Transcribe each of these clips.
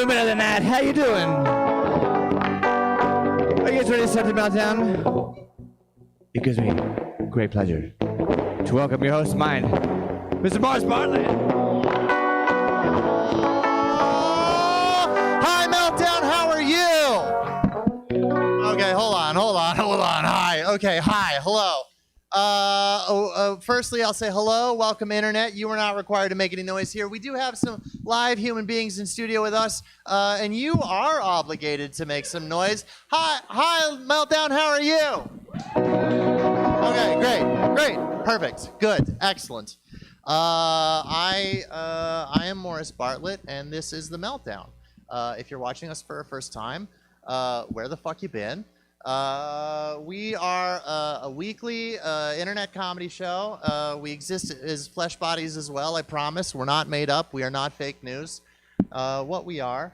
better than that. How you doing? Are you guys ready to start the Meltdown? It gives me great pleasure to welcome your host of mine, Mr. Morris Bartlett. Hi, Meltdown. How are you? Okay, hold on. Hi. Okay, hi. Hello. Firstly, I'll say hello. Welcome, Internet. You are not required to make any noise here. We do have some live human beings in studio with us, and you are obligated to make some noise. Hi, Meltdown. How are you? Okay, great, perfect, good, excellent. I am Morris Bartlett, and this is the Meltdown. If you're watching us for a first time, where the fuck you been? We are a weekly internet comedy show. We exist as flesh bodies as well, I promise. We're not made up. We are not fake news. What we are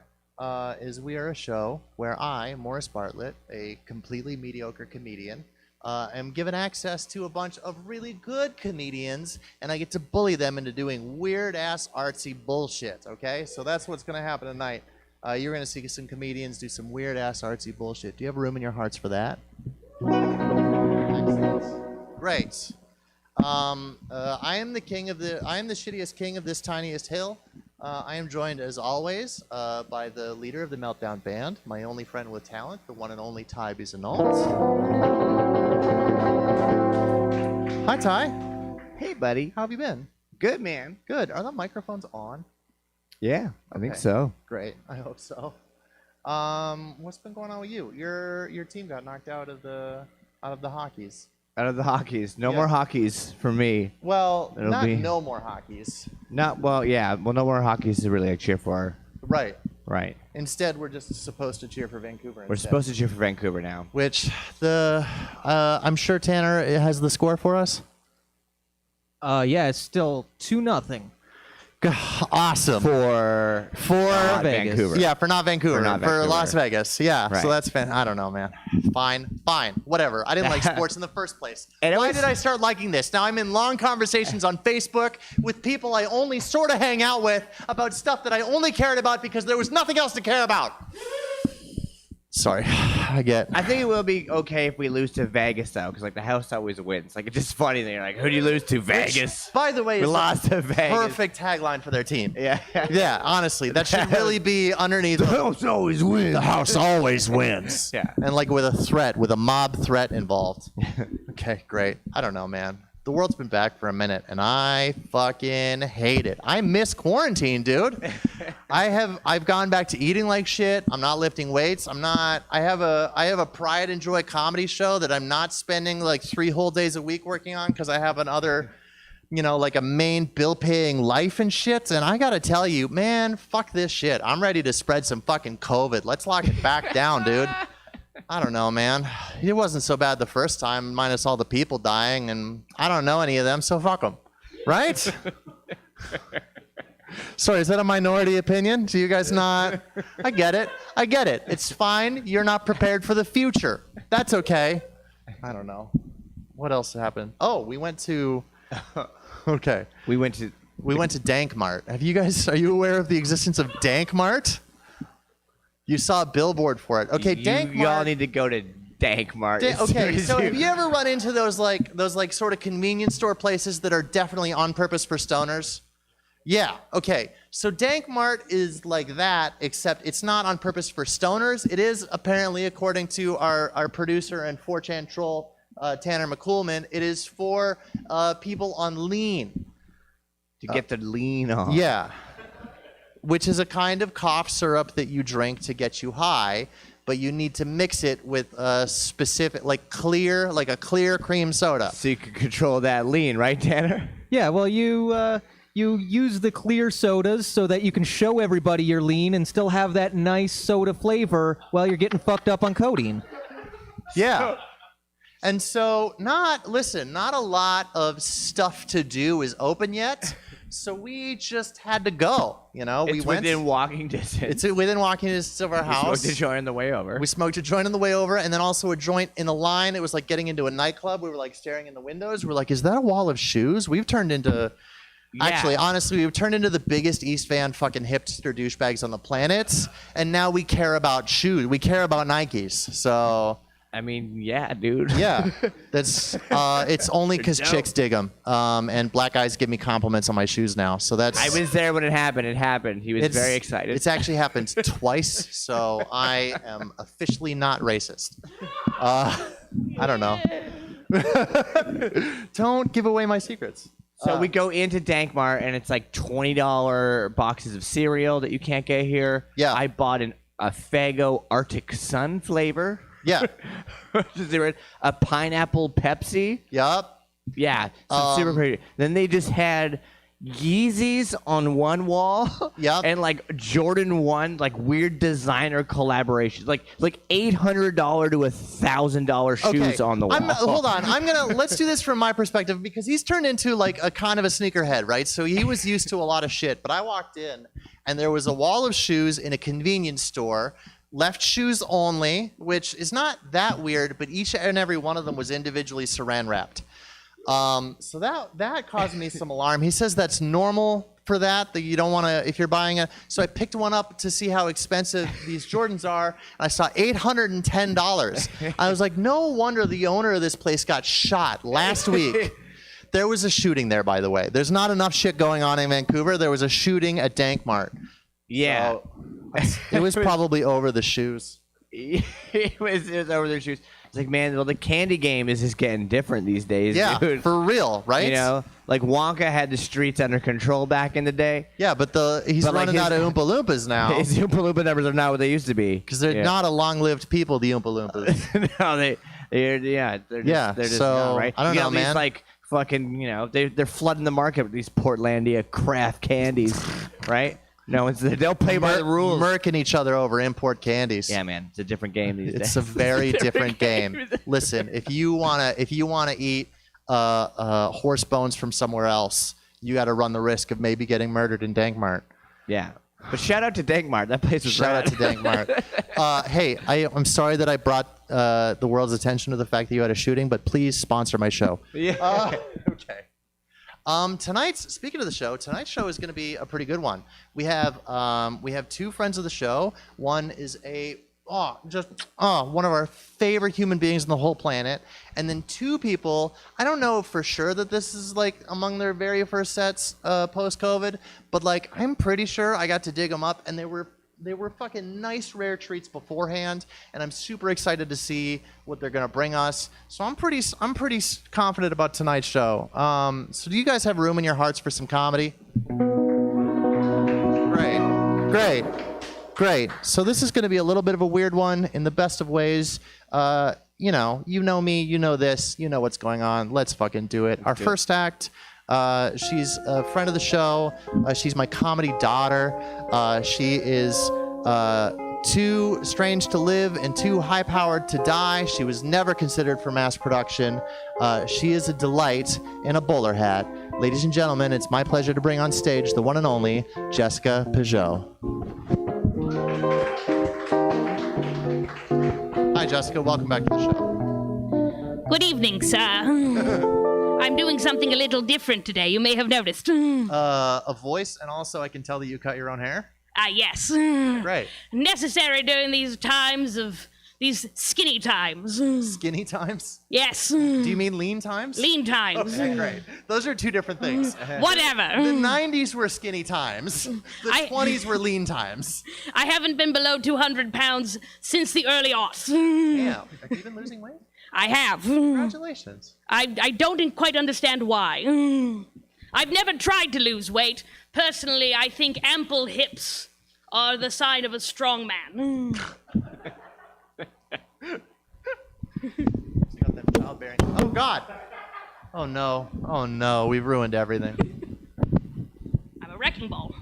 is we are a show where I, Morris Bartlett, a completely mediocre comedian, am given access to a bunch of really good comedians, and I get to bully them into doing weird-ass artsy bullshit, okay? So that's what's going to happen tonight. You're going to see some comedians do some weird-ass artsy bullshit. Do you have room in your hearts for that? Excellent. Great. I am the shittiest king of this tiniest hill. I am joined, as always, by the leader of the Meltdown Band, my only friend with talent, the one and only Ty Bisonalt. Hi, Ty. Hey, buddy. How have you been? Good, man. Good. Are the microphones on? Yeah, I think so. Great. I hope so. What's been going on with you? Your team got knocked out of the hockeys. Out of the hockeys. No Yeah. more hockeys for me. Well, It'll not be- no more hockeys. No more hockeys to really cheer for. Right. Right. Instead, we're just supposed to cheer for Vancouver. We're supposed to cheer for Vancouver now. Which I'm sure Tanner has the score for us. Yeah, it's still 2-0. Awesome. For Vegas. Vancouver. Yeah, for not Vancouver. For Las Vegas. Yeah. Right. So that's I don't know, man. Fine. Whatever. I didn't like sports in the first place. Why did I start liking this? Now I'm in long conversations on Facebook with people I only sort of hang out with about stuff that I only cared about because there was nothing else to care about. Sorry. I think it will be okay if we lose to Vegas, though, because, like, the house always wins. Like, it's just funny that you're like, who do you lose to? Vegas. Which, by the way, we is lost to Vegas. Perfect tagline for their team. Yeah. Yeah, honestly. That should really be underneath. The house always wins. The house always wins. Yeah. And, like, with a mob threat involved. Okay, great. I don't know, man. The world's been back for a minute, and I fucking hate it. I miss quarantine, dude. I've gone back to eating like shit. I'm not lifting weights. I have a Pride and Joy comedy show that I'm not spending like 3 whole days a week working on because I have another, like a main bill-paying life and shit. And I gotta tell you, man, fuck this shit. I'm ready to spread some fucking COVID. Let's lock it back down, dude. I don't know, man. It wasn't so bad the first time, minus all the people dying, and I don't know any of them, so fuck them. Right? Sorry, is that a minority opinion? Do you guys not? I get it. It's fine. You're not prepared for the future. That's okay. I don't know. What else happened? Oh, we went to... Okay. We went to Dank Mart. Are you aware of the existence of Dank Mart? You saw a billboard for it. Okay, Dank Mart. Y'all need to go to Dank Mart. Okay, so have you ever run into those sort of convenience store places that are definitely on purpose for stoners? Yeah, okay. So Dank Mart is like that, except it's not on purpose for stoners. It is apparently, according to our producer and 4chan troll, Tanner McCoolman, it is for people on lean. To get the lean on. Yeah. Which is a kind of cough syrup that you drink to get you high, but you need to mix it with a specific, like a clear cream soda. So you can control that lean, right, Tanner? Yeah, well, you use the clear sodas so that you can show everybody you're lean and still have that nice soda flavor while you're getting fucked up on codeine. Yeah. And so, not a lot of stuff to do is open yet. So we just had to go, It's within walking distance. It's within walking distance of our house. We smoked a joint on the way over. We smoked a joint on the way over, and then also a joint in the line. It was like getting into a nightclub. We were like staring in the windows. We were like, is that a wall of shoes? We've turned into Actually, honestly, we've turned into the biggest East Van fucking hipster douchebags on the planet, and now we care about shoes. We care about Nikes. So I mean, yeah, dude. yeah, that's it's only because dope. chicks dig them, and black guys give me compliments on my shoes now. So that's I was there when it happened. It happened. He was very excited. It's actually happened twice, so I am officially not racist. I don't know. Don't give away my secrets. So we go into Dankmart, and it's like $20 boxes of cereal that you can't get here. Yeah. I bought a Faygo Arctic Sun flavor. Yeah. A pineapple Pepsi. Yup. Yeah. Super pretty. Then they just had Yeezys on one wall. Yep. And like Jordan 1, like weird designer collaborations. Like $800 to $1,000 shoes on the wall. Hold on. Let's do this from my perspective because he's turned into like a kind of a sneakerhead, right? So he was used to a lot of shit, but I walked in and there was a wall of shoes in a convenience store, left shoes only, which is not that weird, but each and every one of them was individually saran wrapped. So that caused me some alarm. He says that's normal for that you don't want to, if you're buying so I picked one up to see how expensive these Jordans are, and I saw $810. I was like, no wonder the owner of this place got shot last week. There was a shooting there, by the way. There's not enough shit going on in Vancouver. There was a shooting at Dankmart. Yeah. So, it was probably over the shoes. it was over their shoes. It's like, man, well, the candy game is just getting different these days, Yeah, dude. for real, right? You know, like Wonka had the streets under control back in the day. Yeah, but he's running out of Oompa Loompas now. His Oompa Loompa numbers are not what they used to be. Because they're not a long-lived people, the Oompa Loompas. No, they're just so, not, right? I don't know, these, man. like fucking, they're flooding the market with these Portlandia craft candies, right? No, they'll play by the rules. Murking each other over import candies. Yeah, man, it's a different game these days. It's a very different game. Listen, if you wanna eat horse bones from somewhere else, you got to run the risk of maybe getting murdered in Dankmart. Yeah, but shout out to Dankmart. That place was Shout out to Dankmart. Hey, I'm sorry that I brought the world's attention to the fact that you had a shooting, but please sponsor my show. Yeah. Okay. Speaking of the show, tonight's show is going to be a pretty good one. We have two friends of the show. One is one of our favorite human beings on the whole planet, and then two people. I don't know for sure that this is like among their very first sets post-COVID, but like I'm pretty sure I got to dig them up, and they were fucking nice, rare treats beforehand, and I'm super excited to see what they're gonna bring us. So I'm pretty confident about tonight's show. So do you guys have room in your hearts for some comedy? Great. So this is gonna be a little bit of a weird one in the best of ways. You know me, you know this, you know what's going on. Let's fucking do it. Our first act. She's a friend of the show. She's my comedy daughter. She is too strange to live and too high-powered to die. She was never considered for mass production. She is a delight in a bowler hat. Ladies and gentlemen, it's my pleasure to bring on stage the one and only Jessica Peugeot. Hi, Jessica. Welcome back to the show. Good evening, sir. I'm doing something a little different today. You may have noticed. A voice, and also I can tell that you cut your own hair. Yes. Right. Necessary during these times of these skinny times. Skinny times? Yes. Do you mean lean times? Lean times. Okay, great. Those are two different things. Whatever. The 90s were skinny times. The 20s were lean times. I haven't been below 200 pounds since the early aughts. Damn. Have you been losing weight? I have. Congratulations. I don't quite understand why. I've never tried to lose weight. Personally, I think ample hips are the sign of a strong man. Got them childbearing. Oh, God. Oh, no. We've ruined everything. I'm a wrecking ball.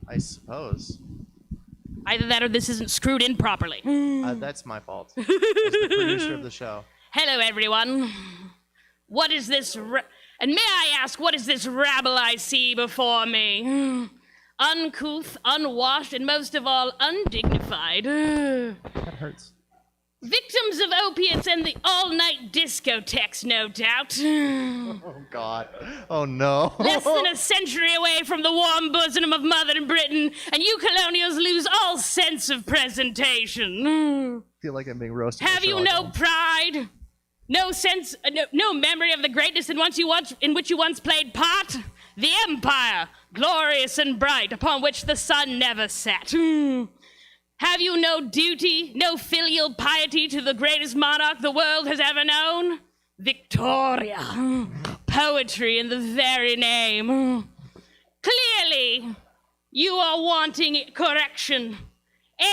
I suppose. Either that or this isn't screwed in properly. That's my fault. As the producer of the show. Hello, everyone. What is this? And may I ask, what is this rabble I see before me? Uncouth, unwashed, and most of all, undignified. That hurts. Victims of opiates and the all-night discotheques, no doubt. Oh, God. Oh, no. Less than a century away from the warm bosom of Mother Britain, and you colonials lose all sense of presentation. I feel like I'm being roasted. Have you no pride? No sense, no memory of the greatness in which you once played part? The empire, glorious and bright, upon which the sun never set. Have you no duty, no filial piety to the greatest monarch the world has ever known? Victoria. Poetry in the very name. Clearly, you are wanting correction.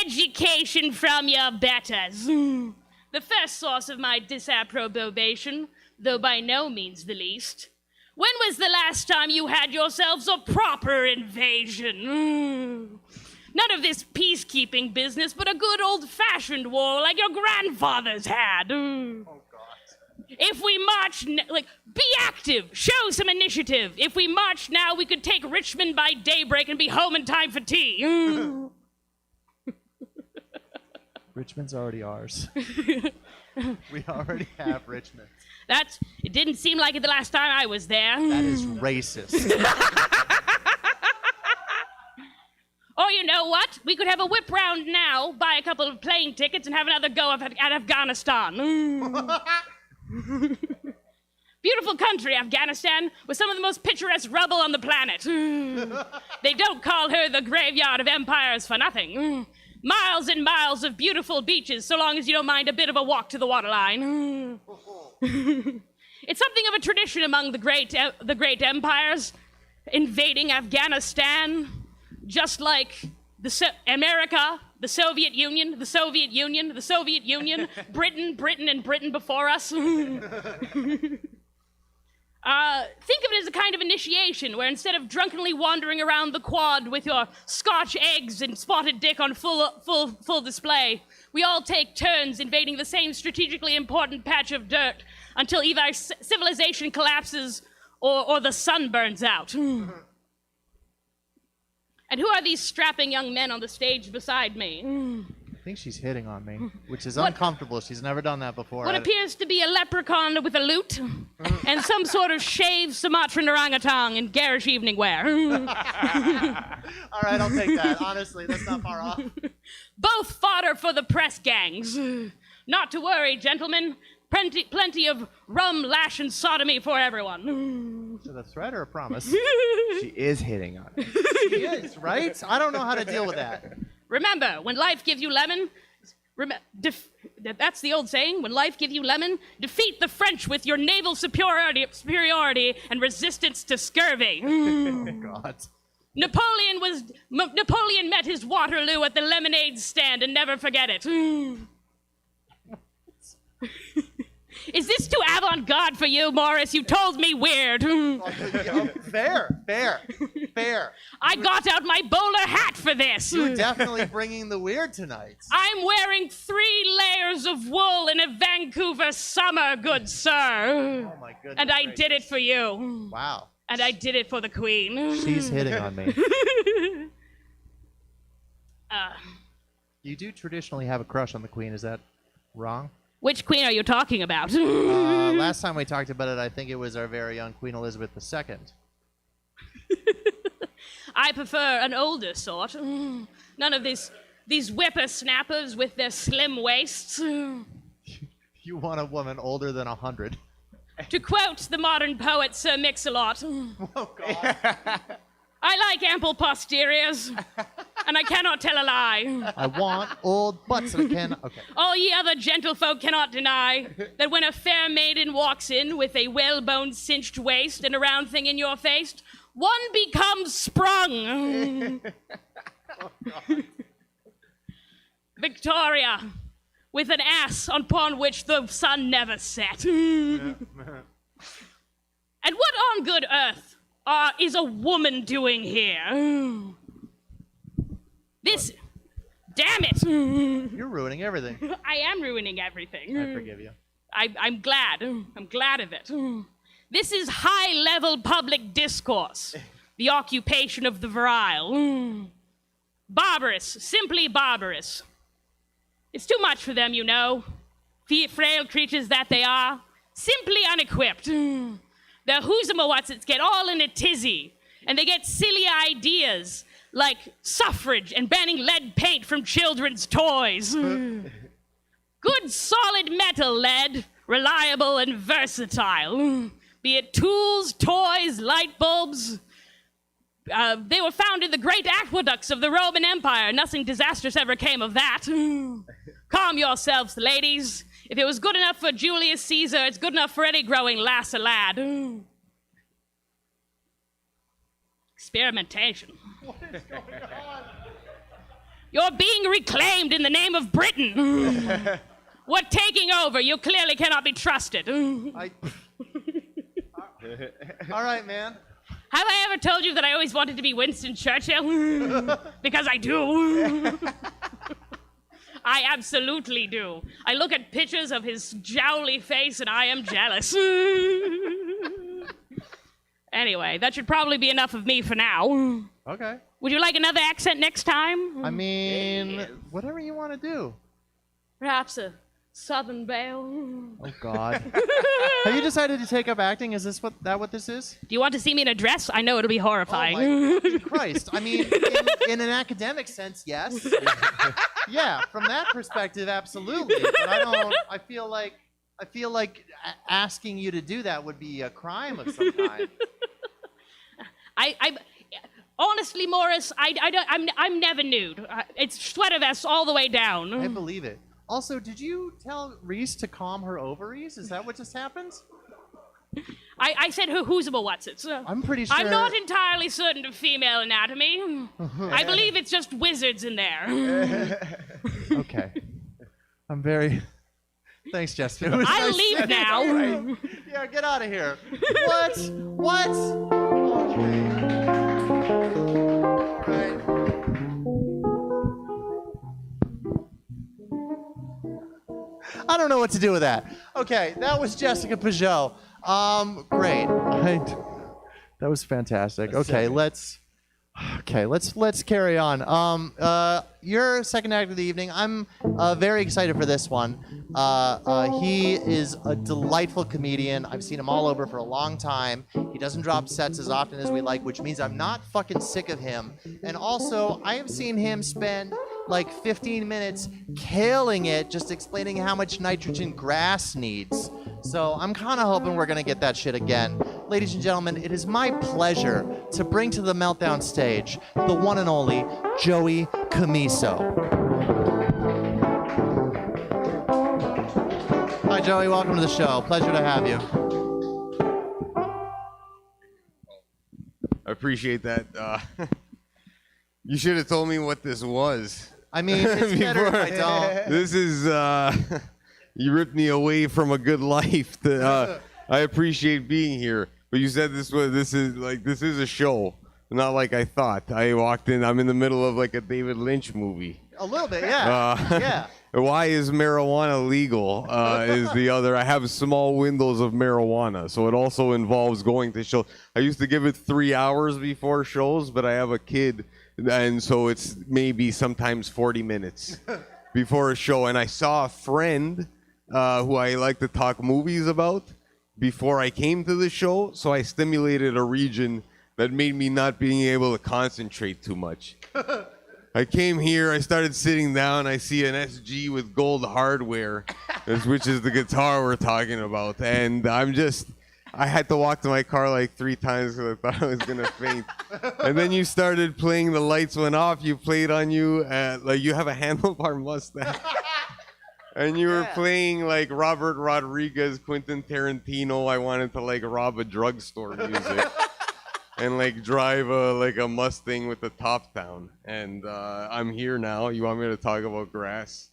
Education from your betters. The first source of my disapprobation, though by no means the least. When was the last time you had yourselves a proper invasion? None of this peacekeeping business, but a good old-fashioned war like your grandfathers had. Oh, God. If we march, be active, show some initiative. If we march now, we could take Richmond by daybreak and be home in time for tea. Richmond's already ours. We already have Richmond. It didn't seem like it the last time I was there. That is racist. Or you know what? We could have a whip round now, buy a couple of plane tickets, and have another go at Afghanistan. Beautiful country, Afghanistan, with some of the most picturesque rubble on the planet. They don't call her the graveyard of empires for nothing. Miles and miles of beautiful beaches, so long as you don't mind a bit of a walk to the waterline. It's something of a tradition among the great empires, invading Afghanistan. Just like America, the Soviet Union, Britain, and Britain before us. Think of it as a kind of initiation where instead of drunkenly wandering around the quad with your Scotch eggs and spotted dick on full display, we all take turns invading the same strategically important patch of dirt until either civilization collapses or the sun burns out. And who are these strapping young men on the stage beside me? I think she's hitting on me, which is uncomfortable. She's never done that before. What appears to be a leprechaun with a lute and some sort of shaved Sumatran orangutan in garish evening wear. All right, I'll take that. Honestly, that's not far off. Both fodder for the press gangs. Not to worry, gentlemen. Plenty of rum, lash, and sodomy for everyone. Is it a threat or a promise? She is hitting on it. She is, right? I don't know how to deal with that. Remember, when life gives you lemon, that's the old saying, when life gives you lemon, defeat the French with your naval superiority and resistance to scurvy. Oh, God. Napoleon met his Waterloo at the lemonade stand, and never forget it. Is this too avant-garde for you, Morris? You told me weird. Fair. I got out my bowler hat for this. You're definitely bringing the weird tonight. I'm wearing 3 layers of wool in a Vancouver summer, good sir. Oh, my goodness. And I did it for you. Wow. And I did it for the Queen. She's hitting on me. You do traditionally have a crush on the Queen, is that wrong? Which Queen are you talking about? Last time we talked about it, I think it was our very young Queen Elizabeth II. I prefer an older sort. None of these whippersnappers with their slim waists. You want a woman older than 100. To quote the modern poet Sir Mix-a-Lot, Oh, God. I like ample posteriors, and I cannot tell a lie. I want old butts that I can... Okay. All ye other gentlefolk cannot deny that when a fair maiden walks in with a well-boned cinched waist and a round thing in your face, one becomes sprung. Oh, God. Victoria, with an ass upon which the sun never set. And what on good earth is a woman doing here? This... Damn it! You're ruining everything. I am ruining everything. I forgive you. I'm glad. I'm glad of it. This is high-level public discourse. The occupation of the virile. Barbarous. Simply barbarous. It's too much for them, you know. frail creatures that they are, simply unequipped. The who's-em-a-whatsits get all in a tizzy, and they get silly ideas like suffrage and banning lead paint from children's toys. Good solid metal lead, reliable and versatile. Be it tools, toys, light bulbs. They were found in the great aqueducts of the Roman Empire. Nothing disastrous ever came of that. Calm yourselves, ladies. If it was good enough for Julius Caesar, it's good enough for any growing lass or lad. Experimentation. What is going on? You're being reclaimed in the name of Britain. We're taking over. You clearly cannot be trusted. All right, man. Have I ever told you that I always wanted to be Winston Churchill? Because I do. I absolutely do. I look at pictures of his jowly face and I am jealous. Anyway, that should probably be enough of me for now. Okay. Would you like another accent next time? I mean, whatever you want to do. Perhaps a Southern Belle. Oh, God. Have you decided to take up acting? Is this what this is? Do you want to see me in a dress? I know it'll be horrifying. Oh, my fucking Christ. I mean, in an academic sense, yes. Yeah, from that perspective, absolutely. But I feel like asking you to do that would be a crime of some kind. Honestly, Morris, I'm never nude. It's sweater vests all the way down. I believe it. Also, did you tell Reese to calm her ovaries? Is that what just happened? I said who's-em-a-whatsits. I'm pretty sure. I'm not entirely certain of female anatomy. I believe it's just wizards in there. Okay. I'm very... Thanks, Justin. I'll leave now. Right. Yeah, get out of here. What? Okay. Right. I don't know what to do with that. Okay, that was Jessica Peugeot. Great. That was fantastic. Okay, let's carry on. Your second act of the evening. I'm very excited for this one. He is a delightful comedian. I've seen him all over for a long time. He doesn't drop sets as often as we like, which means I'm not fucking sick of him. And also, I have seen him spend like 15 minutes killing it, just explaining how much nitrogen grass needs. So I'm kind of hoping we're gonna get that shit again. Ladies and gentlemen, it is my pleasure to bring to the Meltdown stage the one and only Joey Camiso. Hi, Joey. Welcome to the show. Pleasure to have you. I appreciate that. You should have told me what this was. I mean, it's better if I don't. This is, you ripped me away from a good life. I appreciate being here. But you said this is a show. Not like I thought. I walked in, I'm in the middle of like a David Lynch movie. A little bit, yeah. Yeah. Why is marijuana legal is the other. I have small windows of marijuana, so it also involves going to shows. I used to give it 3 hours before shows, but I have a kid, and so it's maybe sometimes 40 minutes before a show. And I saw a friend who I like to talk movies about before I came to the show, so I stimulated a region that made me not being able to concentrate too much. I came here, I started sitting down, I see an SG with gold hardware, which is the guitar we're talking about, and I had to walk to my car like 3 times because I thought I was gonna faint. And then you started playing, the lights went off, you played on you, like you have a handlebar mustache. And you were playing like Robert Rodriguez, Quentin Tarantino, I wanted to like rob a drugstore music. And like drive a Mustang with the top down. And I'm here now. You want me to talk about grass?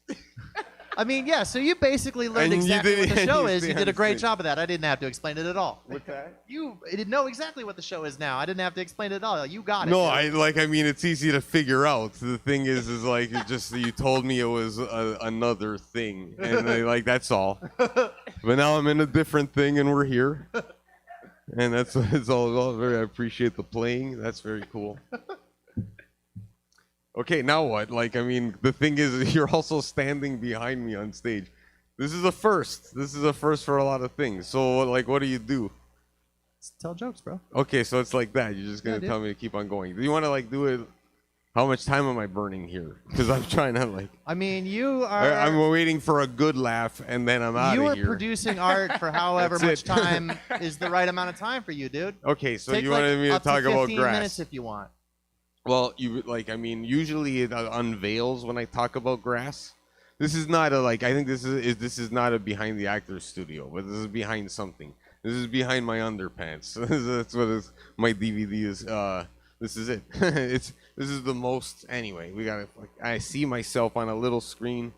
I mean, yeah, so you basically learned exactly what the show is. You did a great job of that. I didn't have to explain it at all. What's that? You didn't know exactly what the show is now. I didn't have to explain it at all. You got it. No, I mean, it's easy to figure out. The thing is like, it just, you told me it was another thing. And that's all. But now I'm in a different thing and we're here. And that's what it's all about. I appreciate the playing. That's very cool. Okay, now what? Like, I mean, the thing is, you're also standing behind me on stage. This is a first. This is a first for a lot of things. So, like, what do you do? Tell jokes, bro. Okay, so it's like that. You're just gonna Yeah, tell me to keep on going. Do you want to like do it? How much time am I burning here? Because I'm trying to like. I mean, you are. I'm waiting for a good laugh, and then I'm out You of are here. producing art for however That's much it. time is the right amount of time for you, dude. Okay, so Take you like wanted me to up talk to about 15 grass. minutes if you want. Well, you like. I mean, usually it unveils when I talk about grass. This is not a like. I think this is not a behind the actor's studio, but this is behind something. This is behind my underpants. That's what my DVD is. This is it. This is the most. Anyway, we gotta. Like, I see myself on a little screen.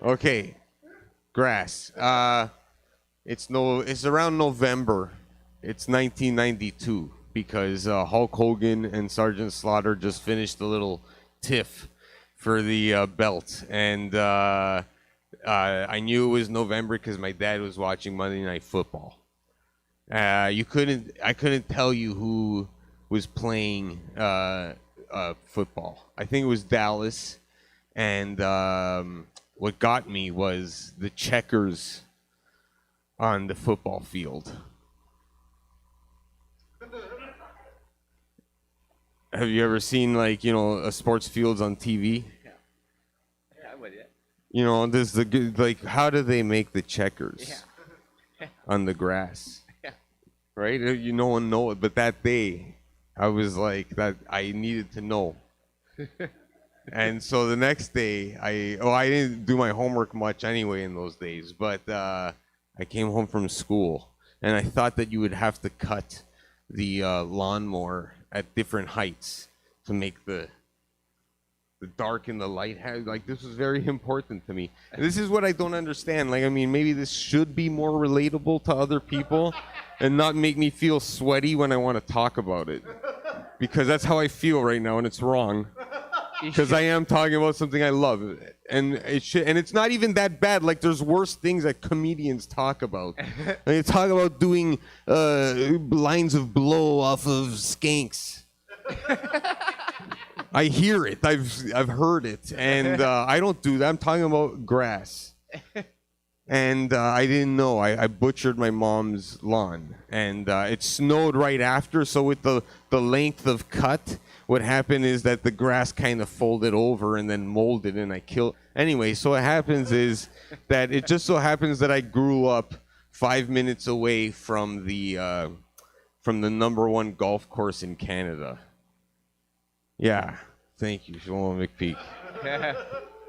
Okay, grass. It's around November. It's 1992 because Hulk Hogan and Sergeant Slaughter just finished a little tiff for the belt, and I knew it was November because my dad was watching Monday Night Football. I couldn't tell you who was playing football. I think it was Dallas, and what got me was the checkers on the football field. Have you ever seen a sports fields on TV? Yeah, I'm with you. You know, there's the good like how do they make the checkers on the grass? Yeah. Right? No one know it, but that day I was like that I needed to know. And so the next day I didn't do my homework much anyway in those days, but I came home from school and I thought that you would have to cut the lawnmower at different heights to make the dark and the light like this was very important to me. And this is what I don't understand. Like, I mean, maybe this should be more relatable to other people and not make me feel sweaty when I want to talk about it, because that's how I feel right now, and it's wrong. Because I am talking about something I love, and it's not even that bad. Like, there's worse things that comedians talk about. They talk about doing lines of blow off of skanks. I hear it. I've heard it, and I don't do that. I'm talking about grass. And I didn't know. I butchered my mom's lawn, and it snowed right after. So with the length of cut, what happened is that the grass kind of folded over and then molded, and I killed. Anyway, so what happens is that it just so happens that I grew up 5 minutes away from the #1 golf course in Canada. Yeah, thank you, Shlomo McPeak.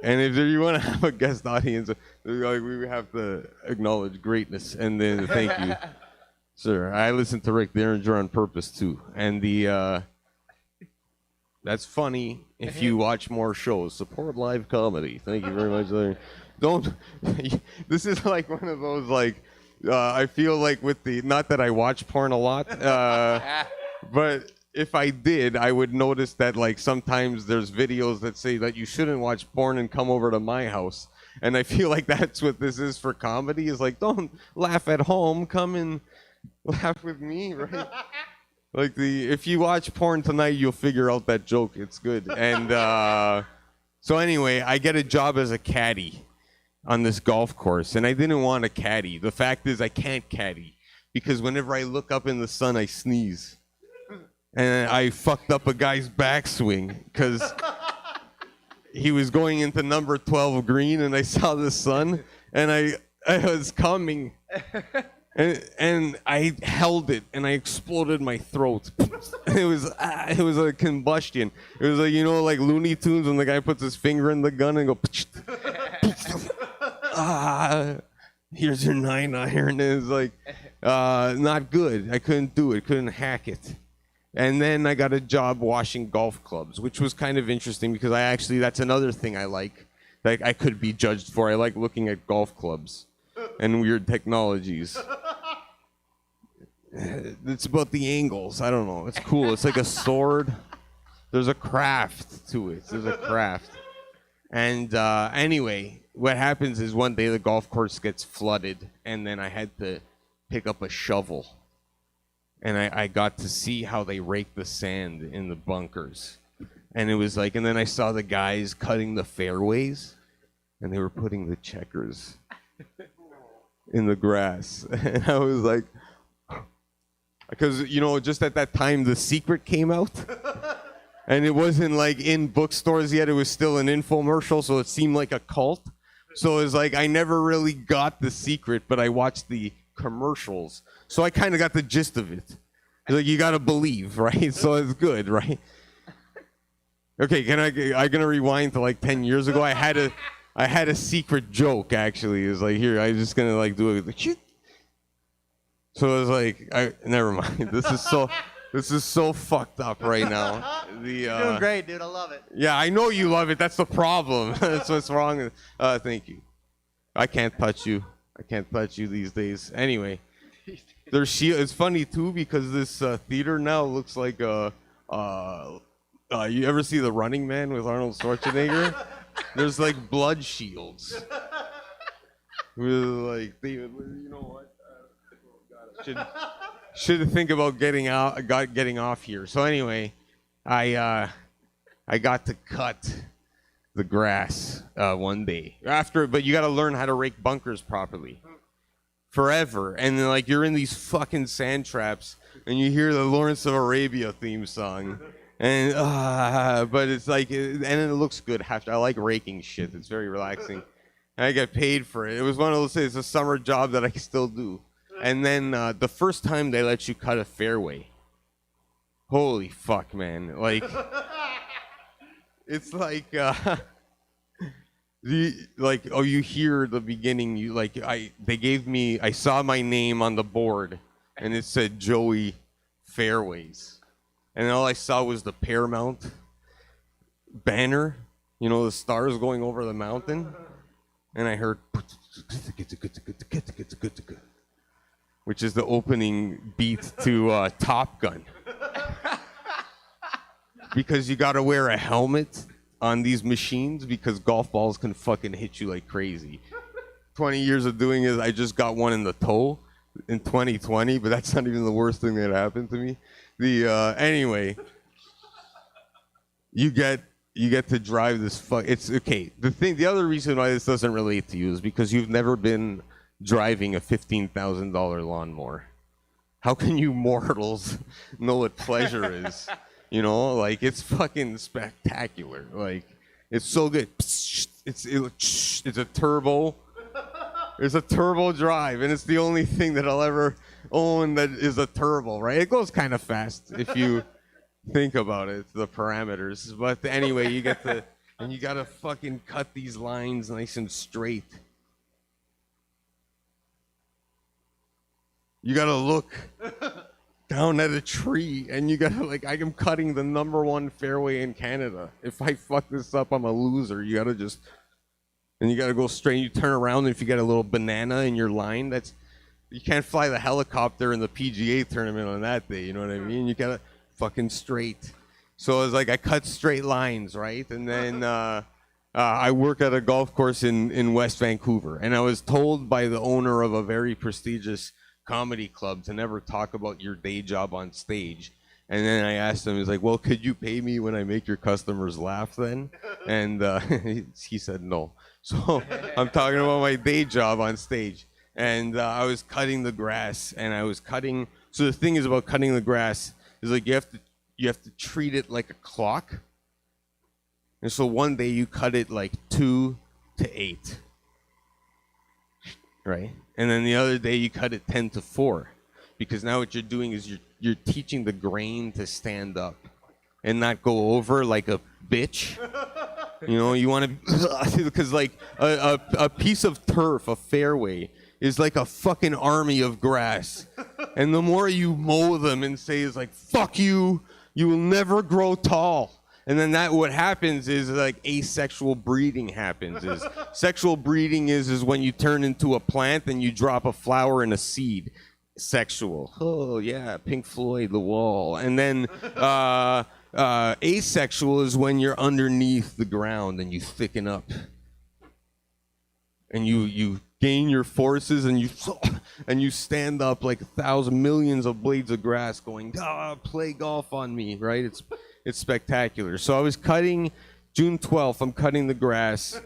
And if you want to have a guest audience, like, we have to acknowledge greatness and then thank you, sir. I listen to Rick Derringer on purpose too, and that's funny. If you watch more shows, support live comedy. Thank you very much, Larry. Don't. This is like one of those like. I feel like with the not that I watch porn a lot, but if I did, I would notice that like sometimes there's videos that say that you shouldn't watch porn and come over to my house. And I feel like that's what this is for comedy, is like, don't laugh at home, come and laugh with me, right? Like if you watch porn tonight, you'll figure out that joke. It's good. And so anyway, I get a job as a caddy on this golf course, and I didn't want to caddy. The fact is I can't caddy because whenever I look up in the sun, I sneeze. And I fucked up a guy's backswing because he was going into number 12 green, and I saw the sun, and I was coming, and I held it, and I exploded my throat. It was a combustion. It was like, you know, like Looney Tunes when the guy puts his finger in the gun and go. Here's your 9-iron. And it was like not good. I couldn't do it. Couldn't hack it. And then I got a job washing golf clubs, which was kind of interesting because that's another thing I like that I could be judged for. I like looking at golf clubs and weird technologies. It's about the angles. I don't know. It's cool. It's like a sword. There's a craft to it. There's a craft. And anyway, what happens is one day the golf course gets flooded, and then I had to pick up a shovel. And I got to see how they rake the sand in the bunkers. And it was like, and then I saw the guys cutting the fairways. and they were putting the checkers in the grass. And I was like, because, you know, just at that time, The Secret came out. And it wasn't like in bookstores yet. It was still an infomercial, so it seemed like a cult. So it was like I never really got The Secret, but I watched the commercials. So I kind of got the gist of it. Like, you got to believe, right? So it's good, right? Okay, I'm going to rewind to like 10 years ago. I had a secret joke, actually. It was like, here, I'm just going to like do it. Like, shit. So it was like, never mind. This is so fucked up right now. You're doing great, dude. I love it. Yeah, I know you love it. That's the problem. That's what's wrong. Thank you. I can't touch you. I can't touch you these days. Anyway, it's funny too because this theater now looks like you ever see The Running Man with Arnold Schwarzenegger? There's like blood shields. With like David, you know what? Should think about getting off here. So anyway, I got to cut the grass one day but you got to learn how to rake bunkers properly forever. And then, like, you're in these fucking sand traps and you hear the Lawrence of Arabia theme song, and but it's like, and it looks good. I like raking shit. It's very relaxing. And I get paid for it. It was one of those things. It's a summer job that I still do. And then the first time they let you cut a fairway, holy fuck, man! Like, it's like, you hear the beginning. I saw my name on the board, and it said Joey Fairways, and all I saw was the Paramount banner, you know, the stars going over the mountain, and I heard, which is the opening beat to Top Gun. Because you gotta wear a helmet on these machines because golf balls can fucking hit you like crazy. 20 years of doing it, I just got one in the toe in 2020, but that's not even the worst thing that happened to me. Anyway, you get to drive this it's okay. The other reason why this doesn't relate to you is because you've never been driving a $15,000 lawnmower. How can you mortals know what pleasure is? You know, like, it's fucking spectacular. Like, it's so good. It's a turbo. It's a turbo drive, and it's the only thing that I'll ever own that is a turbo, right? It goes kind of fast if you think about it, the parameters. But anyway, you gotta fucking cut these lines nice and straight. You gotta look down at a tree, and you gotta, like, I am cutting the #1 fairway in Canada. If I fuck this up, I'm a loser. You gotta go straight. You turn around, and if you got a little banana in your line, you can't fly the helicopter in the PGA tournament on that day. You know what I mean? You gotta fucking straight. So it's like I cut straight lines, right? And then I work at a golf course in West Vancouver, and I was told by the owner of a very prestigious comedy club to never talk about your day job on stage. And then I asked him, he's like, well, could you pay me when I make your customers laugh then? And he said no. So I'm talking about my day job on stage. And I was cutting the grass, and so the thing is about cutting the grass is, like, you have to treat it like a clock. And so one day you cut it like 2 to 8. Right? And then the other day you cut it 10 to 4, because now what you're doing is you're teaching the grain to stand up and not go over like a bitch. You know, you want to, because like a piece of turf, a fairway, is like a fucking army of grass. And the more you mow them and say is like, fuck you, you will never grow tall. And then what happens is, like, asexual breeding happens. Sexual breeding is when you turn into a plant and you drop a flower and a seed. Sexual. Oh yeah, Pink Floyd, The Wall. And then asexual is when you're underneath the ground and you thicken up. And you gain your forces and you stand up like 1,000 millions of blades of grass going, play golf on me, right? It's spectacular. So I was cutting, June 12th, I'm cutting the grass.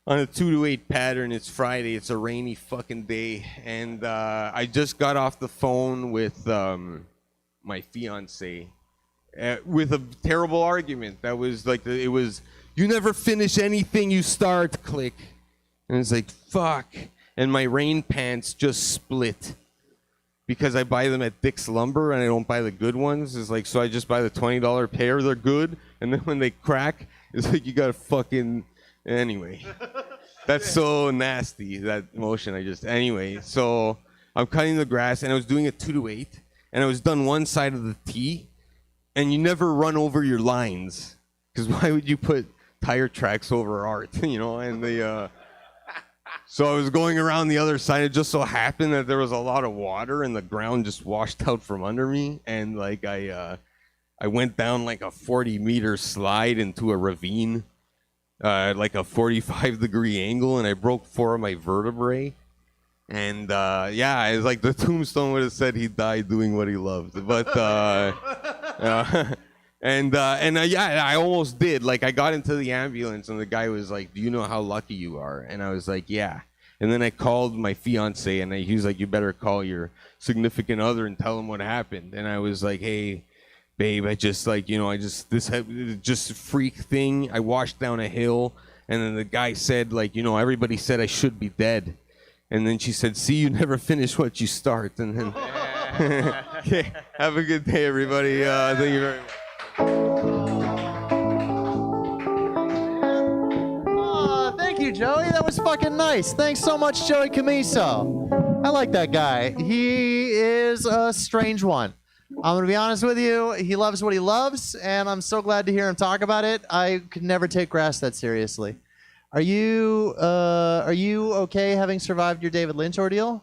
on a 2 to 8 pattern. It's Friday. It's a rainy fucking day, and I just got off the phone with my fiance with a terrible argument. That was like it was, you never finish anything you start. Click, and it's like fuck. And my rain pants just split because I buy them at Dick's Lumber and I don't buy the good ones. It's like, so I just buy the $20 pair. They're good, and then when they crack, it's like you got to fucking. Anyway, that's so nasty, that motion anyway, so I'm cutting the grass, and I was doing a 2 to 8, and I was done one side of the tee, and you never run over your lines, because why would you put tire tracks over art, you know, and so I was going around the other side. It just so happened that there was a lot of water, and the ground just washed out from under me, and like I went down like a 40-meter slide into a ravine, like a 45-degree angle, and I broke 4 of my vertebrae. And yeah, it's like the tombstone would have said he died doing what he loved. But yeah, I almost did. Like, I got into the ambulance, and the guy was like, "Do you know how lucky you are?" And I was like, "Yeah." And then I called my fiance, and he was like, "You better call your significant other and tell him what happened." And I was like, "Hey, babe, I just like, you know, just freak thing. I washed down a hill, and then the guy said, like, you know, everybody said I should be dead." And then she said, "See, you never finish what you start." And then, okay, have a good day, everybody. Thank you very much. Oh, thank you, Joey. That was fucking nice. Thanks so much, Joey Camiso. I like that guy. He is a strange one. I'm going to be honest with you. He loves what he loves, and I'm so glad to hear him talk about it. I could never take grass that seriously. Are you okay having survived your David Lynch ordeal?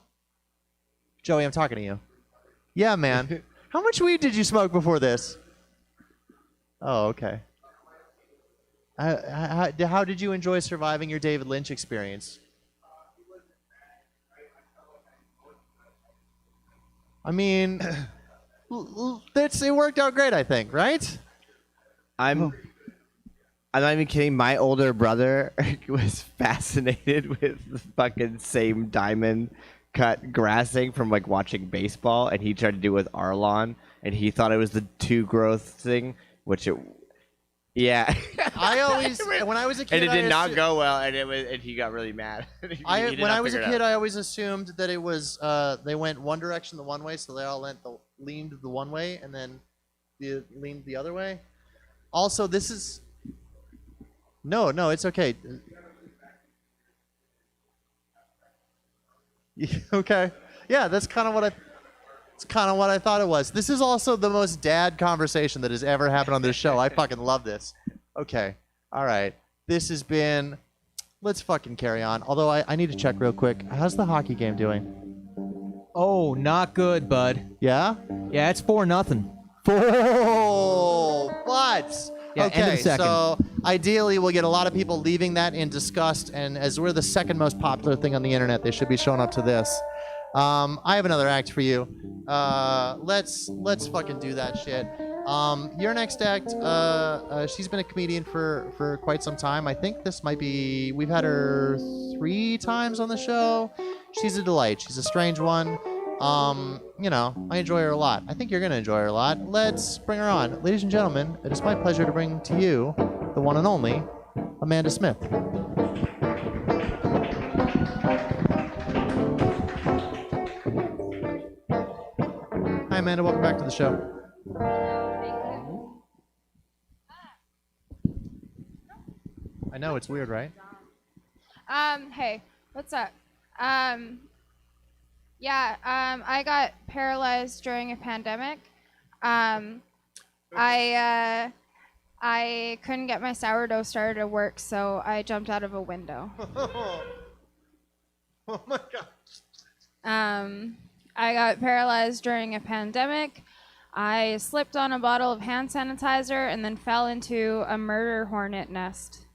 Joey, I'm talking to you. Yeah, man. How much weed did you smoke before this? Oh, okay. How did you enjoy surviving your David Lynch experience? I mean, it worked out great, I think, right? I'm not even kidding. My older brother was fascinated with the fucking same diamond cut grassing from like watching baseball, and he tried to do it with our lawn, and he thought it was the two growth thing, which it, yeah. I always, when I was a kid, and it did not go well, and and he got really mad. When I was a kid, I always assumed that it was they went one direction the one way, so they all leaned the one way, and then leaned the other way. Also, this is no, it's okay. Okay, yeah, that's kind of what I thought it was. This is also the most dad conversation that has ever happened on this show. I fucking love this. Okay, all right. This has been. Let's fucking carry on. Although I need to check real quick. How's the hockey game doing? Oh, not good, bud. Yeah. Yeah, it's 4-0. But Yeah, end of okay, the second. so ideally we'll get a lot of people leaving that in disgust, and as we're the second most popular thing on the internet, they should be showing up to this. I have another act for you. Let's fucking do that shit. Your next act, she's been a comedian for quite some time. I think this might be, we've had her 3 times on the show. She's a delight. She's a strange one. You know, I enjoy her a lot. I think you're going to enjoy her a lot. Let's bring her on. Ladies and gentlemen, it is my pleasure to bring to you the one and only Amanda Smith. Hi, Amanda. Welcome back to the show. I know, it's weird, right? Hey, what's up? I got paralyzed during a pandemic. I couldn't get my sourdough starter to work, so I jumped out of a window. Oh my God. I got paralyzed during a pandemic. I slipped on a bottle of hand sanitizer and then fell into a murder hornet nest.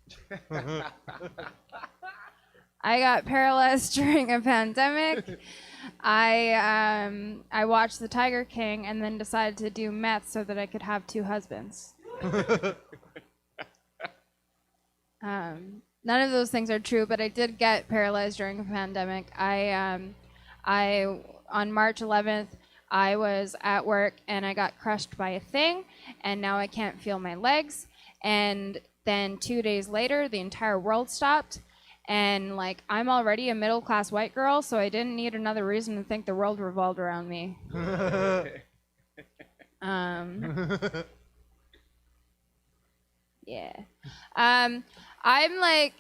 I got paralyzed during a pandemic. I watched The Tiger King and then decided to do meth so that I could have 2 husbands. none of those things are true, but I did get paralyzed during a pandemic. I on March 11th, I was at work and I got crushed by a thing, and now I can't feel my legs. And then 2 days later, the entire world stopped. And like, I'm already a middle-class white girl, so I didn't need another reason to think the world revolved around me. Yeah. I'm like,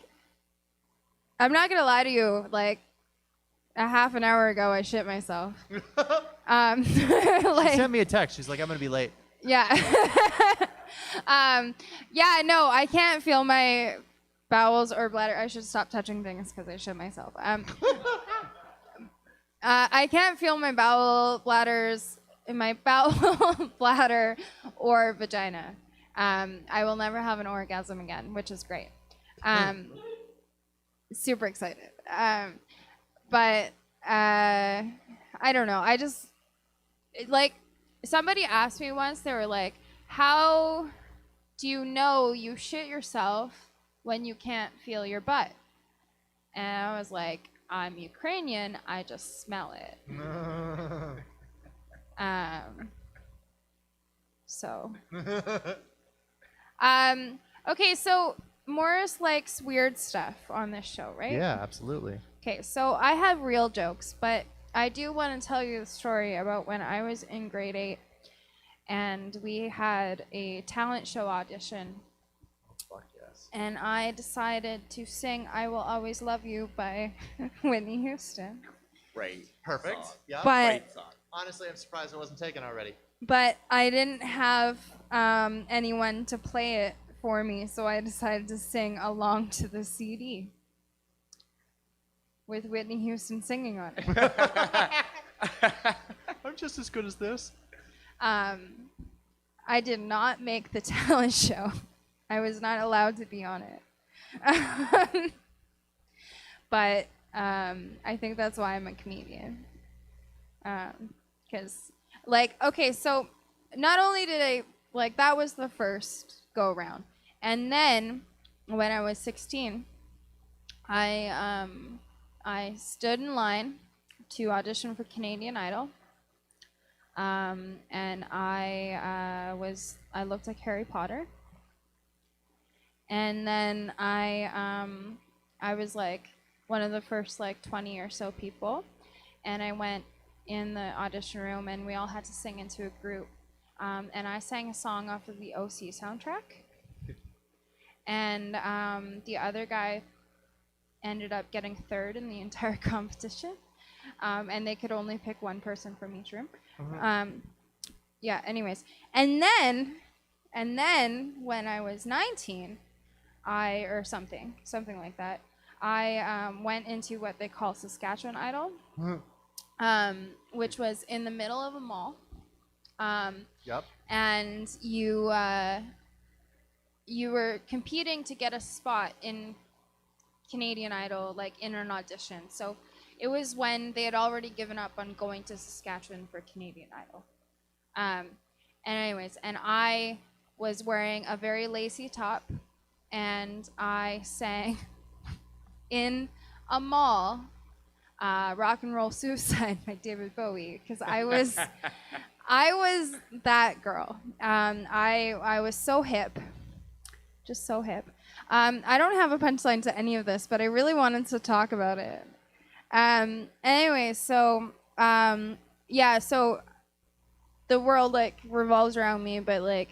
I'm not gonna lie to you, like, a half an hour ago I shit myself. She Like, sent me a text. She's like, I'm gonna be late. yeah. Yeah, no, I can't feel my bowels or bladder. I should stop touching things because I shit myself. I can't feel my bowel bladders, my bowel bladder or vagina. I will never have an orgasm again, which is great. Super excited. But I don't know. I just, like, somebody asked me once, they were like, how do you know you shit yourself when you can't feel your butt? And I was like, I'm Ukrainian, I just smell it. So. Okay, so Morris likes weird stuff on this show, right? Yeah, absolutely. Okay, so I have real jokes, but I do want to tell you the story about when I was in grade 8 and we had a talent show audition. Fuck yes. And I decided to sing I Will Always Love You by Whitney Houston. Great. Perfect. Song. Yeah. But Great song. Honestly, I'm surprised it wasn't taken already. but I didn't have anyone to play it for me, so I decided to sing along to the CD with Whitney Houston singing on it. I'm just as good as this. I did not make the talent show. I was not allowed to be on it. But I think that's why I'm a comedian. Because, like, okay, so not only did I, like, that was the first go around. And then when I was 16, I stood in line to audition for Canadian Idol. And I looked like Harry Potter. And then I was like one of the first like 20 or so people. And I went in the audition room and we all had to sing into a group. And I sang a song off of the OC soundtrack. And the other guy ended up getting third in the entire competition. And they could only pick one person from each room. Yeah, anyways. And then when I was 19, or something like that, I went into what they call Saskatchewan Idol, which was in the middle of a mall. Yep. And you were competing to get a spot in Canadian Idol, like in an audition. So it was when they had already given up on going to Saskatchewan for Canadian Idol. And anyways, and I was wearing a very lacy top, and I sang in a mall, Rock and Roll Suicide by David Bowie, because I was that girl. I was so hip, just so hip. I don't have a punchline to any of this, but I really wanted to talk about it. Anyway, so yeah, so the world like revolves around me, but like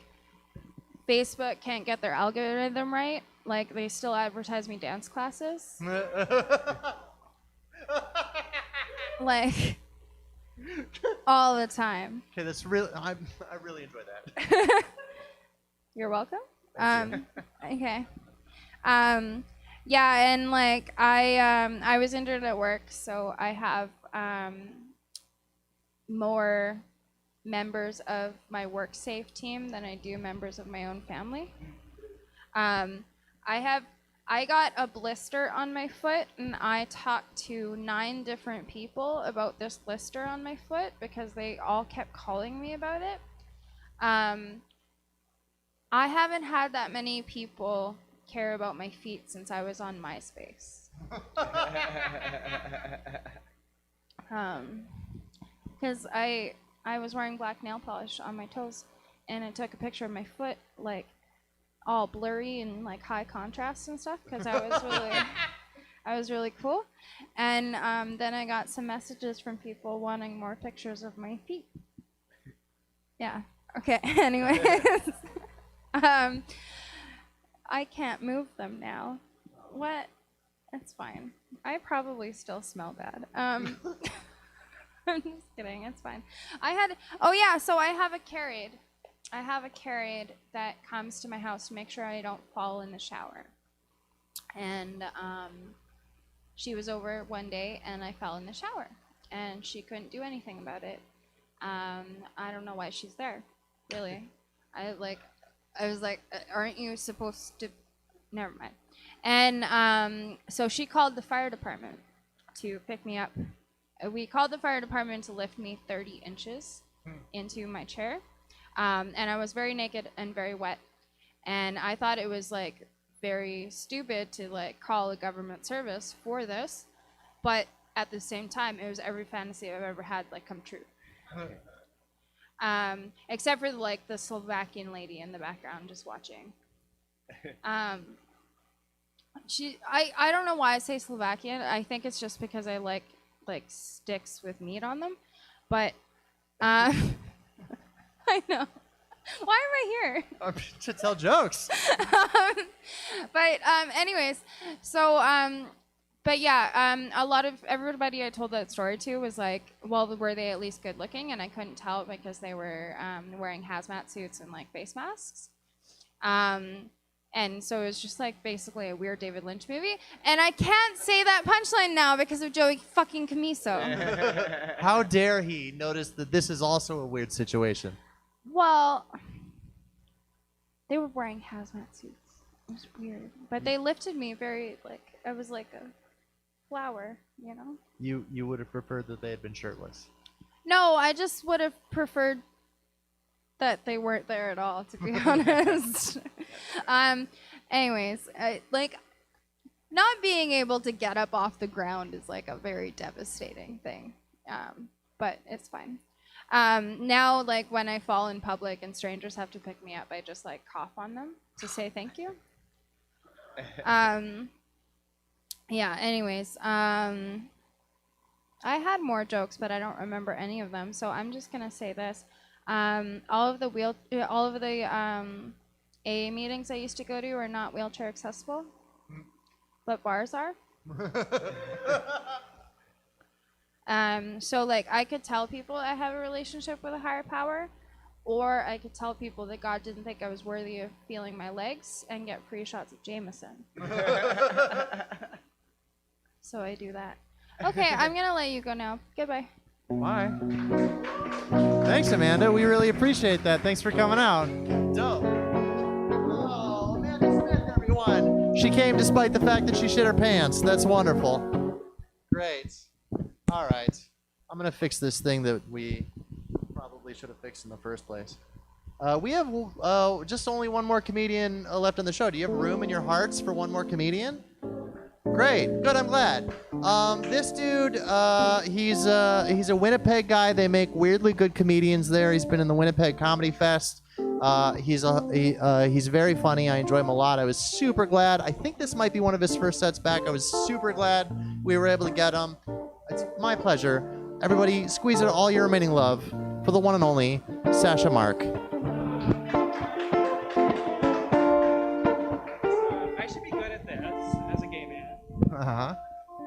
Facebook can't get their algorithm right. Like they still advertise me dance classes. Like all the time. Okay, that's really. I really enjoy that. You're welcome. Okay. Yeah, and like I was injured at work, so I have more members of my work safe team than I do members of my own family. I got a blister on my foot, and I talked to 9 different people about this blister on my foot because they all kept calling me about it. I haven't had that many people care about my feet since I was on MySpace. Because I was wearing black nail polish on my toes, and I took a picture of my foot, like, all blurry and, like, high contrast and stuff, because I was really cool. And then I got some messages from people wanting more pictures of my feet. Yeah. Okay. Anyways, I can't move them now. What? It's fine. I probably still smell bad. I'm just kidding. It's fine. So I have a carried. I have a carried that comes to my house to make sure I don't fall in the shower. And she was over one day and I fell in the shower and she couldn't do anything about it. I don't know why she's there, really. I was like, aren't you supposed to? Never mind. And so she called the fire department to pick me up. We called the fire department to lift me 30 inches into my chair. And I was very naked and very wet. And I thought it was like very stupid to like call a government service for this. But at the same time, it was every fantasy I've ever had like come true. Except for like the Slovakian lady in the background just watching. I don't know why I say Slovakian. I think it's just because I like sticks with meat on them. But I know. Why am I here? To tell jokes. But anyways, so but yeah, a lot of everybody I told that story to was like, well, were they at least good looking? And I couldn't tell because they were wearing hazmat suits and like face masks. And so it was just like basically a weird David Lynch movie. And I can't say that punchline now because of Joey fucking Camiso. How dare he notice that this is also a weird situation? Well, they were wearing hazmat suits. It was weird. But they lifted me very, like, I was like a flower, you know? You would have preferred that they had been shirtless. No, I just would have preferred that they weren't there at all, to be honest. Anyways, like, not being able to get up off the ground is, like, a very devastating thing. But it's fine. Now, like, when I fall in public and strangers have to pick me up, I just, like, cough on them to say thank you. Yeah, anyways, I had more jokes, but I don't remember any of them, so I'm just gonna say this. All of the AA meetings I used to go to are not wheelchair accessible, but bars are. So like I could tell people I have a relationship with a higher power, or I could tell people that God didn't think I was worthy of feeling my legs and get free shots of Jameson. So I do that. Okay, I'm gonna let you go now. Goodbye. Bye. Thanks, Amanda. We really appreciate that. Thanks for coming out. Dope. Oh, Amanda Smith, everyone. She came despite the fact that she shit her pants. That's wonderful. Great. All right. I'm going to fix this thing that we probably should have fixed in the first place. We have just only one more comedian left on the show. Do you have room in your hearts for one more comedian? Great. Good. I'm glad. This dude, he's a Winnipeg guy. They make weirdly good comedians there. He's been in the Winnipeg Comedy Fest. He's very funny. I enjoy him a lot. I was super glad. I think this might be one of his first sets back. I was super glad we were able to get him. It's my pleasure. Everybody, squeeze it all your remaining love for the one and only Sasha Mark. I should be good at this as a gay man. Uh-huh.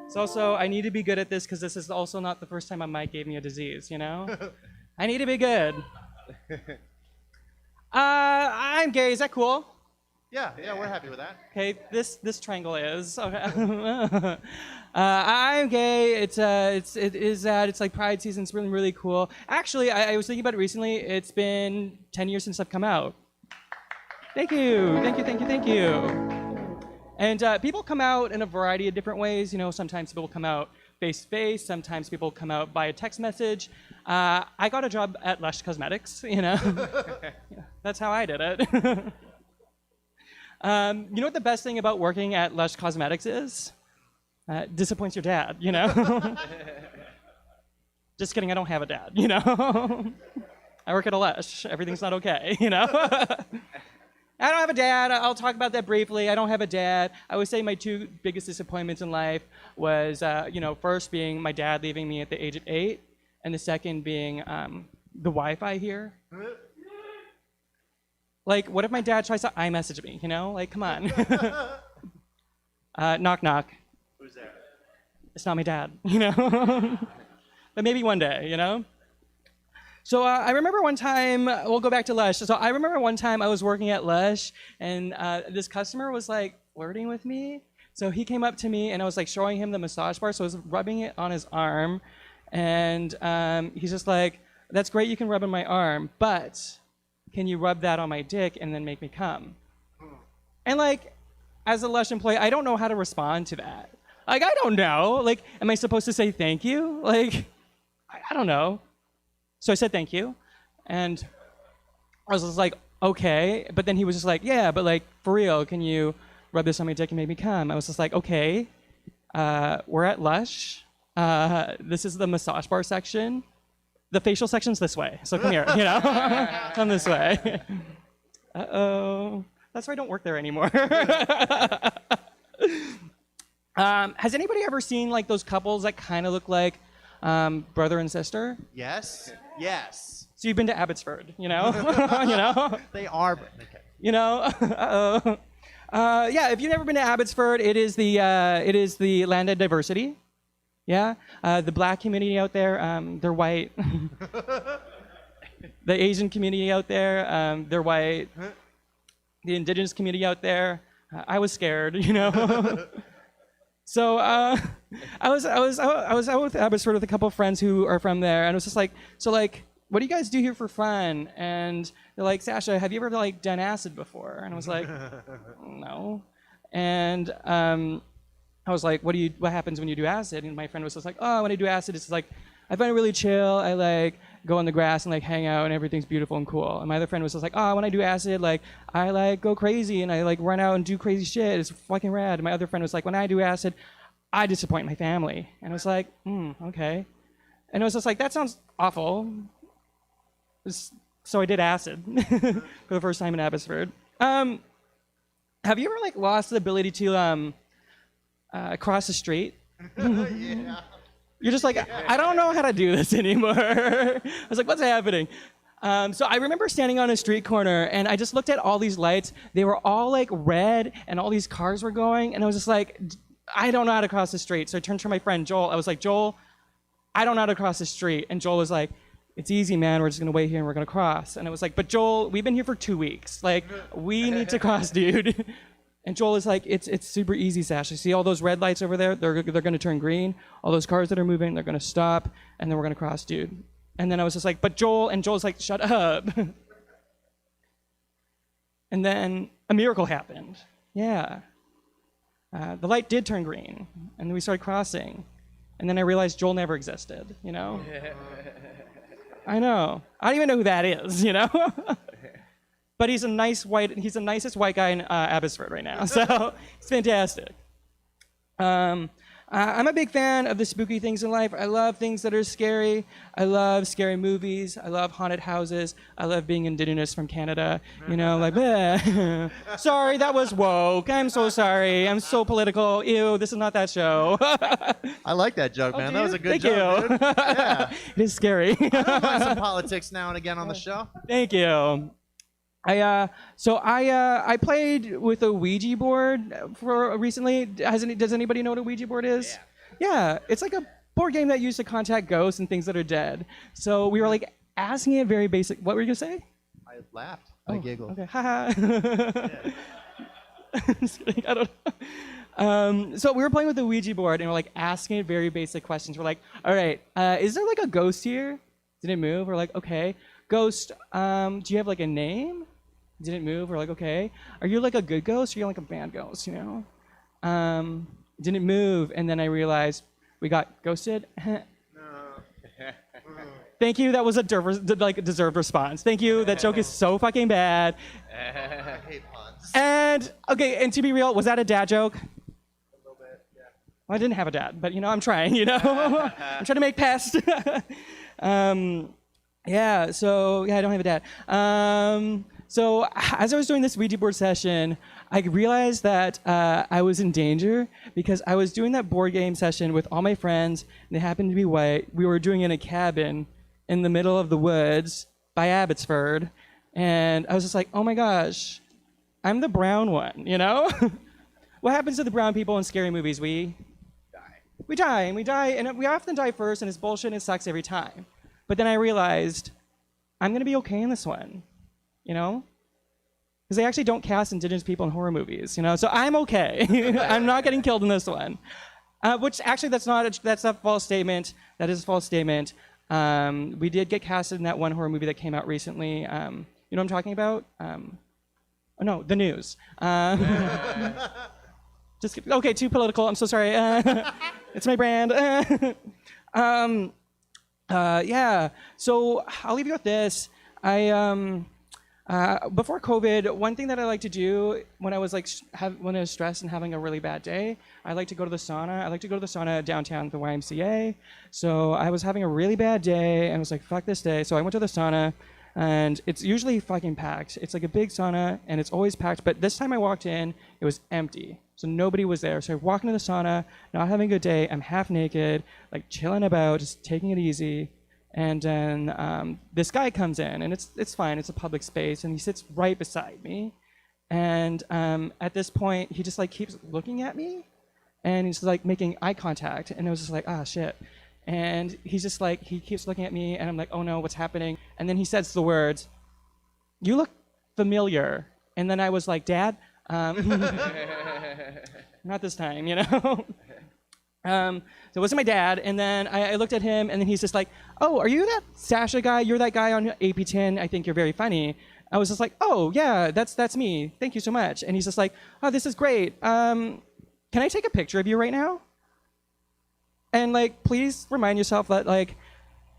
It's also, I need to be good at this because this is also not the first time a mic gave me a disease, you know? I need to be good. I'm gay, is that cool? Yeah, we're happy with that. Okay, this triangle is. Okay. I'm gay. It's like Pride season. It's really, really cool. Actually, I was thinking about it recently. It's been 10 years since I've come out. Thank you. And people come out in a variety of different ways. You know, sometimes people come out face-to-face. Sometimes people come out by a text message. I got a job at Lush Cosmetics, you know. Yeah, that's how I did it. You know what the best thing about working at Lush Cosmetics is? Disappoints your dad, you know? Just kidding, I don't have a dad, you know? I work at a Lush. Everything's not okay, you know? I don't have a dad. I'll talk about that briefly. I don't have a dad. I would say my two biggest disappointments in life was, first being my dad leaving me at the age of 8, and the second being the Wi-Fi here. Like, what if my dad tries to iMessage me, you know? Like, come on. Knock, knock. Who's there? It's not my dad, you know? But maybe one day, you know? So I remember one time, we'll go back to Lush. So I remember one time I was working at Lush, and this customer was like flirting with me. So he came up to me, and I was like showing him the massage bar. So I was rubbing it on his arm, and he's just like, "That's great, you can rub on my arm, but can you rub that on my dick and then make me come?" And like, as a Lush employee, I don't know how to respond to that. Like, I don't know. Like, am I supposed to say thank you? Like, I don't know. So I said thank you, and I was just like, okay. But then he was just like, yeah, but like, for real, can you rub this on my dick and make me come? I was just like, okay. We're at Lush. This is the massage bar section. The facial section's this way, so come here, you know? Come this way. Uh-oh. That's why I don't work there anymore. Has anybody ever seen like those couples that kind of look like brother and sister? Yes. Yes. So you've been to Abbotsford, you know? You know? They are. Okay. You know? Uh-oh. Yeah, if you've never been to Abbotsford, it is the land of diversity. Yeah? The black community out there, they're white. The Asian community out there, they're white. The indigenous community out there, I was scared, you know? So I was out with Abbotsford with a couple of friends who are from there, and I was just like, so like, what do you guys do here for fun? And they're like, Sasha, have you ever like done acid before? And I was like, no. And I was like, what happens when you do acid? And my friend was just like, oh, when I do acid, it's like, I find it really chill. I like go on the grass and like hang out, and everything's beautiful and cool. And my other friend was just like, oh, when I do acid, like I like go crazy and I like run out and do crazy shit. It's fucking rad. And my other friend was like, when I do acid, I disappoint my family. And I was like, okay. And it was just like, that sounds awful. So I did acid for the first time in Abbotsford. Have you ever like lost the ability to cross the street? Yeah. You're just like, I don't know how to do this anymore. I was like, what's happening? So I remember standing on a street corner, and I just looked at all these lights. They were all like red, and all these cars were going, and I was just like, I don't know how to cross the street. So I turned to my friend Joel. I was like, Joel, I don't know how to cross the street. And Joel was like, it's easy, man. We're just gonna wait here and we're gonna cross. And I was like, but Joel, we've been here for 2 weeks. Like, we need to cross, dude. And Joel is like, it's super easy, Sasha. See all those red lights over there? They're gonna turn green. All those cars that are moving, they're gonna stop, and then we're gonna cross, dude. And then I was just like, but Joel, and Joel's like, shut up. And then a miracle happened. Yeah. The light did turn green, and then we started crossing. And then I realized Joel never existed, you know? I know. I don't even know who that is, you know? But he's the nicest white guy in Abbotsford right now, so it's fantastic. I'm a big fan of the spooky things in life. I love things that are scary. I love scary movies. I love haunted houses. I love being indigenous from Canada. You know, like, bleh. Sorry, that was woke. I'm so sorry. I'm so political. Ew, this is not that show. I like that joke, man. That was a good Thank joke, you. dude. Yeah. It is scary. I don't mind some politics now and again on the show. Thank you. I played with a Ouija board for recently. Does anybody know what a Ouija board is? Yeah, it's like a board game that used to contact ghosts and things that are dead. So we were like asking it very basic. What were you gonna say? I laughed. I giggled. Okay, haha. Just kidding, I don't know. So we were playing with the Ouija board and we're like asking it very basic questions. We're like, all right, is there like a ghost here? Did it move? We're like, okay. Ghost, do you have like a name? Didn't move. We're like, okay. Are you like a good ghost or are you like a bad ghost, you know? Didn't move. And then I realized we got ghosted. Thank you. That was a deserved response. Thank you. That joke is so fucking bad. I hate puns. And okay, and to be real, was that a dad joke? Well, I didn't have a dad, but I'm trying, I'm trying to make pests. Yeah, so I don't have a dad. So as I was doing this Ouija board session, I realized that I was in danger because I was doing that board game session with all my friends, and they happened to be white. We were doing it in a cabin in the middle of the woods by Abbotsford, and I was just like, oh my gosh, I'm the brown one, What happens to the brown people in scary movies? We die, and we often die first, and it's bullshit, and it sucks every time. But then I realized, I'm going to be okay in this one, Because they actually don't cast Indigenous people in horror movies, So I'm okay. I'm not getting killed in this one. Which actually, that's a false statement. That is a false statement. We did get casted in that one horror movie that came out recently. You know what I'm talking about? Oh no, The News. Okay, too political. I'm so sorry. It's my brand. Yeah. So I'll leave you with this. Before COVID, one thing that I like to do when I was when I was stressed and having a really bad day, I like to go to the sauna. I like to go to the sauna downtown at the YMCA. So I was having a really bad day and I was like, fuck this day. So I went to the sauna. And it's usually fucking packed. It's like a big sauna, and it's always packed. But this time I walked in, it was empty. So nobody was there. So I walk into the sauna, not having a good day. I'm half naked, like chilling about, just taking it easy. And then this guy comes in, and it's fine. It's a public space, and he sits right beside me. And at this point, he just keeps looking at me, and he's making eye contact. And I was just like, ah, shit. And he's just he keeps looking at me, and I'm like, oh no, what's happening? And then he says the words, "You look familiar." And then I was like, Dad? Not this time, So it wasn't my dad. And then I looked at him, and then he's just like, oh, are you that Sasha guy? You're that guy on AP10. I think you're very funny. I was just like, oh, yeah, that's me. Thank you so much. And he's just like, oh, this is great. Can I take a picture of you right now? And please remind yourself that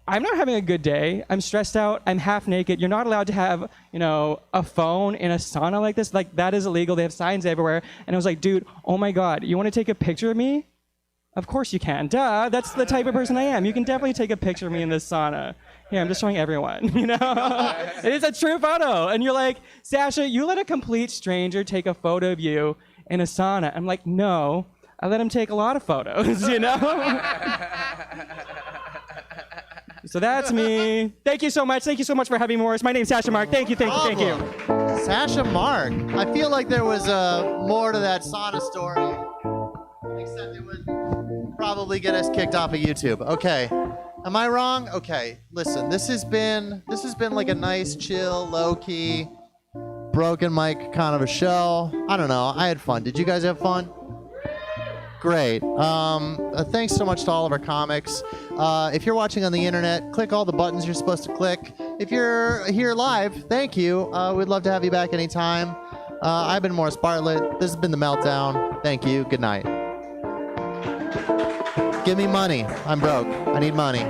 I'm not having a good day. I'm stressed out. I'm half naked. You're not allowed to have, a phone in a sauna like this. That is illegal. They have signs everywhere. And I was like, dude, oh my God, you want to take a picture of me? Of course you can. Duh. That's the type of person I am. You can definitely take a picture of me in this sauna. Here, I'm just showing everyone, It is a true photo. And you're like, Sasha, you let a complete stranger take a photo of you in a sauna. I'm like, no. I let him take a lot of photos, So that's me. Thank you so much. Thank you so much for having me, Morris. My name's Sasha Mark. Thank you. Sasha Mark. I feel like there was more to that sauna story, except it would probably get us kicked off of YouTube. Okay. Am I wrong? Okay. Listen, this has been like a nice, chill, low-key, broken mic kind of a show. I don't know. I had fun. Did you guys have fun? Great. Thanks so much to all of our comics. If you're watching on the internet, click all the buttons you're supposed to click. If you're here live, thank you. We'd love to have you back anytime. I've been Morris Bartlett. This has been The Meltdown. Thank you. Good night. Give me money. I'm broke. I need money.